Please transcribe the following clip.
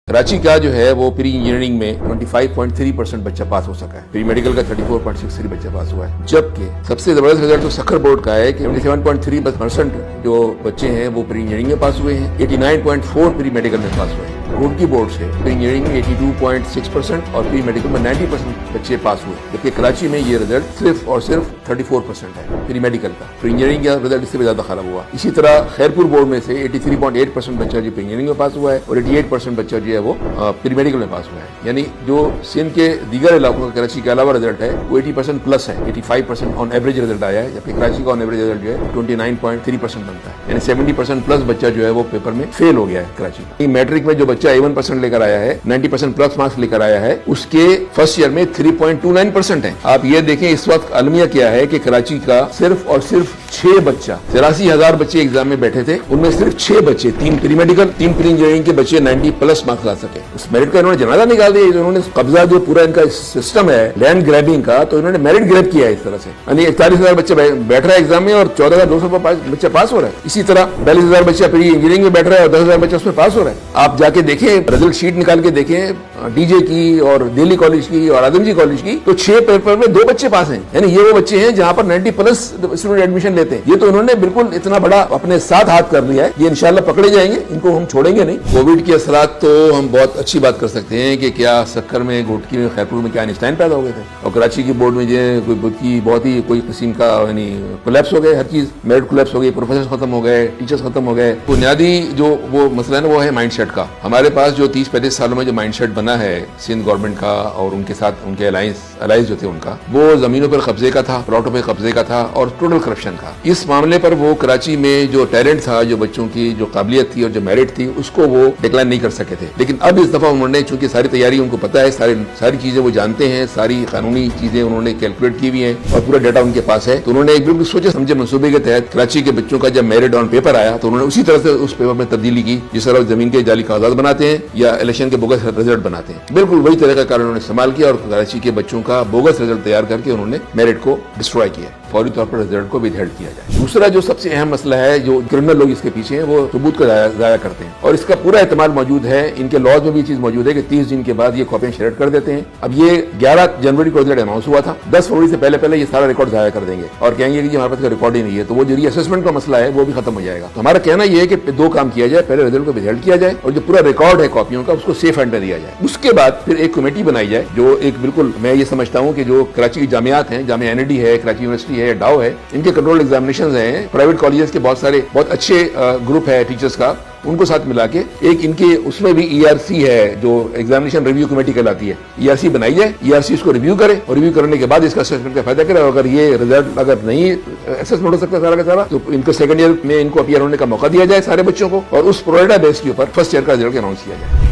कराची का जो है वो प्री इंजीनियरिंग में 25.3% बच्चा पास हो सका है, प्री मेडिकल का 34.63 बच्चा पास हुआ है, जबकि सबसे जबरदस्त रिजल्ट तो सखर बोर्ड का है कि 77.3% जो बच्चे हैं वो प्री इंजीनियरिंग में पास हुए हैं, 89.4 प्री मेडिकल में पास हुए हैं। रुड़की बोर्ड से प्री इंजीनियरिंग में 82.6% और प्री मेडिकल में 90% बच्चे पास हुए, जबकि कराची में ये रिजल्ट सिर्फ और सिर्फ 34% है प्री मेडिकल का। प्री इंजीनियरिंग का रिजल्ट इससे भी ज्यादा खराब हुआ। इसी तरह खैरपुर बोर्ड में से 83.8% बच्चा जो प्री इंजीनियरिंग में पास हुआ है और 88% बच्चा जो है वो प्री मेडिकल में पास हुआ है। यानी जो सिंध के दीगर इलाकों का कराची के अलावा रिजल्ट है वो 80% प्लस है, 85% ऑन एवरेज रिजल्ट आया है, जबकि कराची का ऑन एवरेज रिजल्ट जो है 29.3% बनता है, यानी 70% प्लस बच्चा जो है वो पेपर में फेल हो गया है कराची। मैट्रिक में जो बच्चा A1% लेकर आया है, 90% प्लस मार्क्स लेकर आया है, उसके फर्स्ट ईयर में 3.29% है। आप ये देखें इस वक्त अलमिया क्या है कि कराची का सिर्फ और सिर्फ 6 बच्चा, 83,000 बच्चे एग्जाम में बैठे थे, उनमें सिर्फ 6 बच्चे, 3 प्री मेडिकल 3 प्री इंजीनियरिंग के बच्चे 90 प्लस मार्क्स ला सके। उस मेरिट का इन्होंने जनाजा निकाल दिया, इन्होंने कब्जा जो पूरा इनका सिस्टम है लैंड ग्रैबिंग का, तो इन्होंने मेरिट ग्रैब किया है इस तरह से। यानी 41,000 बच्चे बैठ रहा है एग्जाम में और 14,200 बच्चा पास हो रहा है। इसी तरह 42,000 बच्चा प्री इंजीनियरिंग में बैठ रहा है और 10,000 बच्चा उसमें पास हो रहा है। आप जाके देखें, रिजल्ट शीट निकाल के देखें डीजे की और दिल्ली कॉलेज की और आदमजी कॉलेज की, तो 6 पेपर में 2 बच्चे पास हैं। यानी ये वो बच्चे हैं जहां पर 90 प्लस स्टूडेंट एडमिशन लेते हैं। ये तो उन्होंने बिल्कुल इतना बड़ा अपने साथ हाथ कर लिया है, ये इंशाल्लाह पकड़े जाएंगे, इनको हम छोड़ेंगे नहीं। कोविड के असरात तो हम बहुत अच्छी बात कर सकते हैं कि क्या सक्कर में, घोटकी में, खैरपुर में क्या आइंस्टाइन पैदा हो गए थे, और कराची की बोर्ड में जो बहुत ही कोई किस्म का यानी कोलैप्स हो गए, हर चीज मेरिट कोलैप्स हो गई, प्रोफेसर खत्म हो गए, टीचर्स खत्म हो गए। बुनियादी जो वो मसला है ना वो है माइंडसेट का। हमारे पास जो 30-35 सालों में जो माइंडसेट बना है सिंध गवर्नमेंट का और उनके साथ उनके अलायंस जो थे उनका, वो जमीनों पर कब्जे का था, प्लॉटों पर कब्जे का था और टोटल करप्शन का। इस मामले पर वो कराची में जो टैलेंट था, जो बच्चों की जो काबिलियत थी और जो मेरिट थी, उसको वो डिक्लाइन नहीं कर सके थे। लेकिन अब इस दफा उन्होंने, चूंकि सारी तैयारी उनको पता है, सारी चीजें वो जानते हैं, सारी कानूनी चीजें उन्होंने कैलकुलेट की हुई है और पूरा डाटा उनके पास है, तो उन्होंने एक बिल्कुल सोचे समझे मंसूबे के तहत कराची के बच्चों का जब मेरिट ऑन पेपर आया तो उन्होंने उसी तरह से उस पेपर में तब्दीली की जिस तरह जमीन के जाली कागजात बनाते हैं या इलेक्शन के बोगस रिजल्ट बनाते हैं, बिल्कुल वही तरह का कार्य उन्होंने इस्तेमाल किया और कराची के बच्चों का बोगस रिजल्ट तैयार करके उन्होंने मेरिट को डिस्ट्रॉय किया, फौरी तौर पर रिजल्ट को विदहेल्ड किया जाए। दूसरा जो सबसे अहम मसला है, जो क्रिमिनल लोग इसके पीछे हैं, वो सबूत को जाया करते हैं और इसका पूरा एहतमाल मौजूद है, इनके लॉज में भी चीज मौजूद है कि 30 दिन के बाद ये कॉपियां शेयर कर देते हैं। अब ये 11 जनवरी को रिजल्ट अनाउंस हुआ था, 10 फरवरी से पहले ये सारा रिकॉर्ड जाया कर देंगे और कहेंगे कि हमारे पास रिकॉर्ड ही नहीं है, तो वो जो रीअसेसमेंट का मसला है वो भी खत्म हो जाएगा। तो हमारा कहना यह है कि 2 काम किया जाए, पहले रिजल्ट को विदहेल्ड किया जाए और जो पूरा रिकॉर्ड है कॉपियों का उसको सेफ हैंड में दिया जाए। उसके बाद फिर एक कमेटी बनाई जाए जो एक बिल्कुल, मैं ये समझता हूँ कि जो कराची की जामियात हैं, जामिया NID है, कराची यूनिवर्सिटी है, डाउ है, इनके कंट्रोल एग्जामिनेशंस हैं, प्राइवेट कॉलेजेस के बहुत अच्छे ग्रुप है टीचर्स का, उनको साथ मिला के एक इनके उसमें भी ERC है जो एग्जामिनेशन रिव्यू कमेटी कहलाती है, ERC बनाई जाए, ERC इसको रिव्यू करे और रिव्यू करने के बाद इसका असेसमेंट का फायदा करे। अगर ये रिजल्ट अगर नहीं असेसमेंट हो सकता सारा का सारा, तो इनको सेकंड ईयर में इनको अपीयर होने का मौका दिया जाए सारे बच्चों को और उस प्रोविडेंट बेस के ऊपर फर्स्ट ईयर का रिजल्ट अनाउंस किया जाए।